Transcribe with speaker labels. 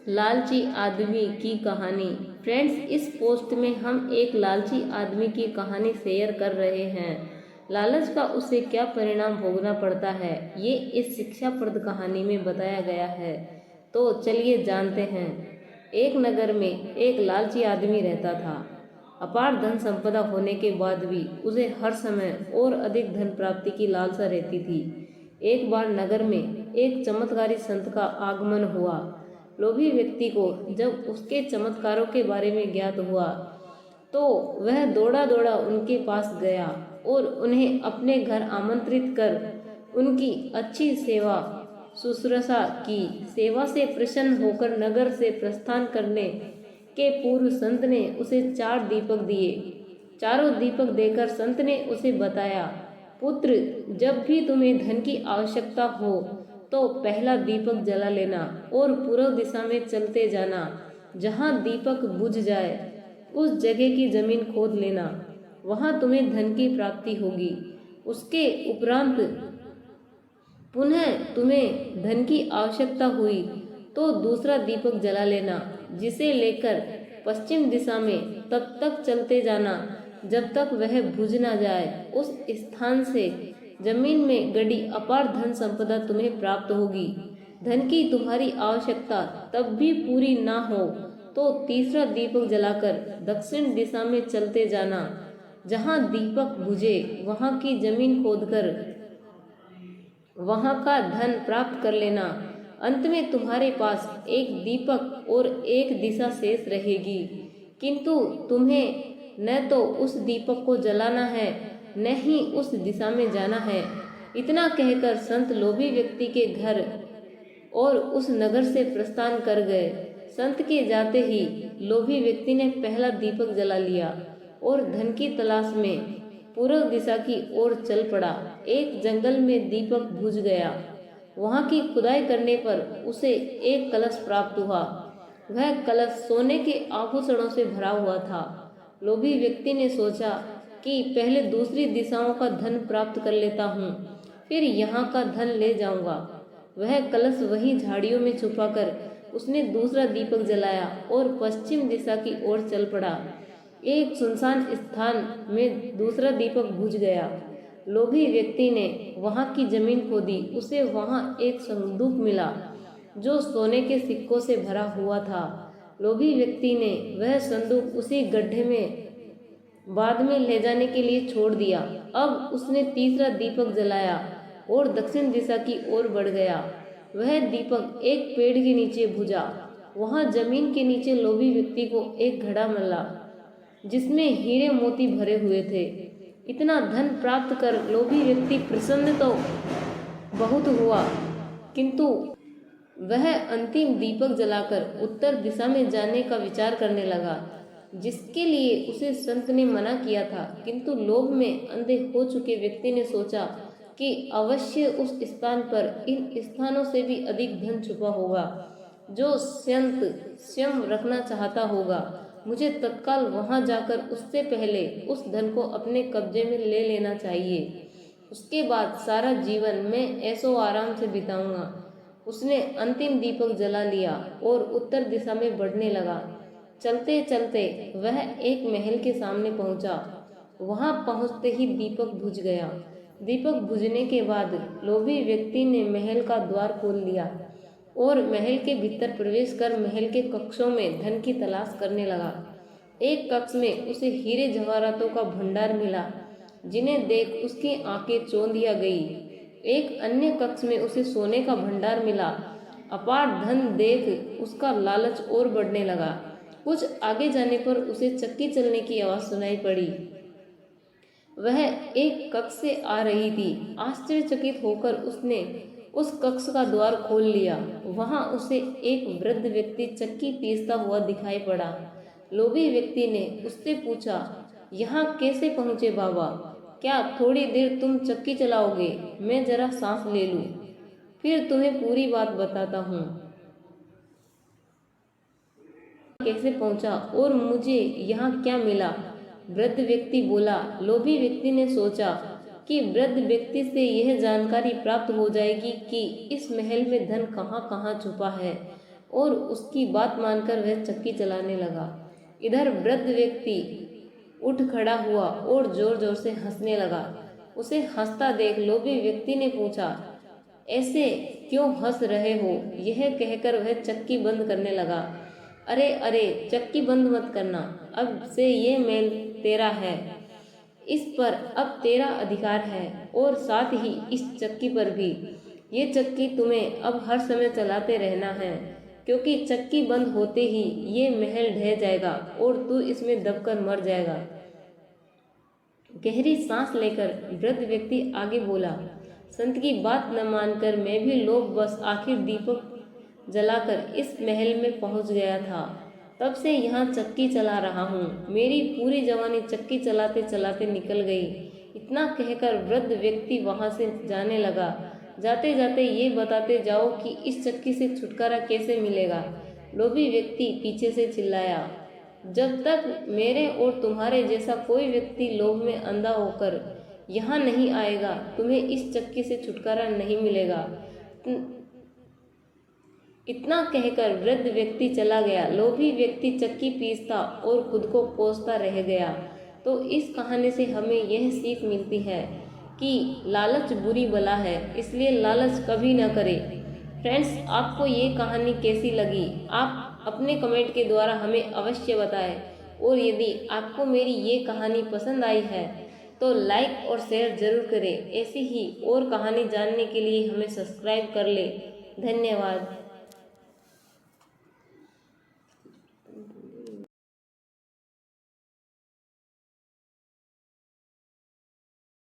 Speaker 1: लालची आदमी की कहानी। फ्रेंड्स, इस पोस्ट में हम एक लालची आदमी की कहानी शेयर कर रहे हैं। लालच का उसे क्या परिणाम भोगना पड़ता है, ये इस शिक्षाप्रद कहानी में बताया गया है। तो चलिए जानते हैं। एक नगर में एक लालची आदमी रहता था। अपार धन संपदा होने के बाद भी उसे हर समय और अधिक धन प्राप्ति की लालसा रहती थी। एक बार नगर में एक चमत्कारी संत का आगमन हुआ। लोभी व्यक्ति को जब उसके चमत्कारों के बारे में ज्ञात हुआ तो वह दौड़ा दौड़ा उनके पास गया और उन्हें अपने घर आमंत्रित कर उनकी अच्छी सेवा शुश्रूषा की। सेवा से प्रसन्न होकर नगर से प्रस्थान करने के पूर्व संत ने उसे 4 दीपक दिए। चारों दीपक देकर संत ने उसे बताया, पुत्र, जब भी तुम्हें धन की आवश्यकता हो तो पहला दीपक जला लेना और पूर्व दिशा में चलते जाना। जहाँ दीपक बुझ जाए उस जगह की जमीन खोद लेना, वहाँ तुम्हें धन की प्राप्ति होगी। उसके उपरांत पुनः तुम्हें धन की आवश्यकता हुई तो दूसरा दीपक जला लेना, जिसे लेकर पश्चिम दिशा में तब तक चलते जाना जब तक वह बुझ ना जाए। उस स्थान से जमीन में गड़ी अपार धन संपदा तुम्हें प्राप्त होगी। धन की तुम्हारी आवश्यकता तब भी पूरी ना हो तो तीसरा दीपक जलाकर दक्षिण दिशा में चलते जाना। जहाँ दीपक बुझे वहाँ की जमीन खोदकर वहाँ का धन प्राप्त कर लेना। अंत में तुम्हारे पास एक दीपक और एक दिशा शेष रहेगी, किंतु तुम्हें न तो उस दीपक को जलाना है न ही उस दिशा में जाना है। इतना कहकर संत लोभी व्यक्ति के घर और उस नगर से प्रस्थान कर गए। संत के जाते ही लोभी व्यक्ति ने पहला दीपक जला लिया और धन की तलाश में पूर्व दिशा की ओर चल पड़ा। एक जंगल में दीपक बुझ गया। वहाँ की खुदाई करने पर उसे एक कलश प्राप्त हुआ। वह कलश सोने के आभूषणों से भरा हुआ था। लोभी व्यक्ति ने सोचा कि पहले दूसरी दिशाओं का धन प्राप्त कर लेता हूँ, फिर यहाँ का धन ले जाऊंगा। वह कलश वहीं झाड़ियों में छुपाकर उसने दूसरा दीपक जलाया और पश्चिम दिशा की ओर चल पड़ा। एक सुनसान स्थान में दूसरा दीपक बुझ गया। लोभी व्यक्ति ने वहाँ की जमीन खोदी। उसे वहाँ एक संदूक मिला जो सोने के सिक्कों से भरा हुआ था। लोभी व्यक्ति ने वह संदूक उसी गड्ढे में बाद में ले जाने के लिए छोड़ दिया। अब उसने तीसरा दीपक जलाया और दक्षिण दिशा की ओर बढ़ गया। वह दीपक एक पेड़ के नीचे बुझा। वहाँ जमीन के नीचे लोभी व्यक्ति को एक घड़ा मिला जिसमें हीरे मोती भरे हुए थे। इतना धन प्राप्त कर लोभी व्यक्ति प्रसन्न तो बहुत हुआ, किंतु वह अंतिम दीपक जलाकर उत्तर दिशा में जाने का विचार करने लगा, जिसके लिए उसे संत ने मना किया था। किंतु लोभ में अंधे हो चुके व्यक्ति ने सोचा कि अवश्य उस स्थान पर इन स्थानों से भी अधिक धन छुपा होगा जो संत स्वयं रखना चाहता होगा। मुझे तत्काल वहां जाकर उससे पहले उस धन को अपने कब्जे में ले लेना चाहिए। उसके बाद सारा जीवन मैं ऐशो आराम से बिताऊंगा। उसने अंतिम दीपक जला लिया और उत्तर दिशा में बढ़ने लगा। चलते चलते वह एक महल के सामने पहुंचा। वहां पहुंचते ही दीपक बुझ गया। दीपक बुझने के बाद लोभी व्यक्ति ने महल का द्वार खोल लिया और महल के भीतर प्रवेश कर महल के कक्षों में धन की तलाश करने लगा। एक कक्ष में उसे हीरे जवाहरातों का भंडार मिला, जिन्हें देख उसकी आंखें चौंधिया गई। एक अन्य कक्ष में उसे सोने का भंडार मिला। अपार धन देख उसका लालच और बढ़ने लगा। कुछ आगे जाने पर उसे चक्की चलने की आवाज सुनाई पड़ी। वह एक कक्ष से आ रही थी। आश्चर्यचकित होकर उसने उस कक्ष का द्वार खोल लिया। वहां उसे एक वृद्ध व्यक्ति चक्की पीसता हुआ दिखाई पड़ा। लोभी व्यक्ति ने उससे पूछा, यहाँ कैसे पहुँचे बाबा? क्या थोड़ी देर तुम चक्की चलाओगे? मैं जरा सांस ले लूं, फिर तुम्हें पूरी बात बताता हूँ। कैसे पहुँचा और मुझे यहाँ क्या मिला? वृद्ध व्यक्ति बोला। लोभी व्यक्ति ने सोचा कि वृद्ध व्यक्ति से यह जानकारी प्राप्त हो जाएगी कि इस महल में धन कहाँ कहाँ छुपा है और उसकी बात मानकर वह चक्की चलाने लगा। इधर वृद्ध व्यक्ति उठ खड़ा हुआ और जोर जोर से हंसने लगा। उसे हंसता देख लोभी व्यक्ति ने पूछा, ऐसे क्यों हंस रहे हो? यह कहकर वह चक्की बंद करने लगा। अरे अरे, चक्की बंद मत करना, अब से ये महल तेरा है, इस पर अब तेरा अधिकार है और साथ ही इस चक्की पर भी। ये चक्की तुम्हें अब हर समय चलाते रहना है, क्योंकि चक्की बंद होते ही ये महल ढह जाएगा और तू इसमें दबकर मर जाएगा। गहरी सांस लेकर वृद्ध व्यक्ति आगे बोला, संत की बात न मानकर मैं भी लोभवश आखिर दीपक जलाकर इस महल में पहुंच गया था। तब से यहाँ चक्की चला रहा हूँ। मेरी पूरी जवानी चक्की चलाते चलाते निकल गई। इतना कहकर वृद्ध व्यक्ति वहां से जाने लगा। जाते जाते ये बताते जाओ कि इस चक्की से छुटकारा कैसे मिलेगा? लोभी व्यक्ति पीछे से चिल्लाया, जब तक मेरे और तुम्हारे जैसा कोई व्यक्ति लोभ में अंधा होकर यहाँ नहीं आएगा, तुम्हें इस चक्की से छुटकारा नहीं मिलेगा। इतना कहकर वृद्ध व्यक्ति चला गया। लोभी व्यक्ति चक्की पीसता और खुद को कोसता रह गया। तो इस कहानी से हमें यह सीख मिलती है कि लालच बुरी बला है, इसलिए लालच कभी न करें। फ्रेंड्स, आपको ये कहानी कैसी लगी? आप अपने कमेंट के द्वारा हमें अवश्य बताएं। और यदि आपको मेरी ये कहानी पसंद आई है तो लाइक और शेयर जरूर करें। ऐसी ही और कहानी जानने के लिए हमें सब्सक्राइब कर लें। धन्यवाद।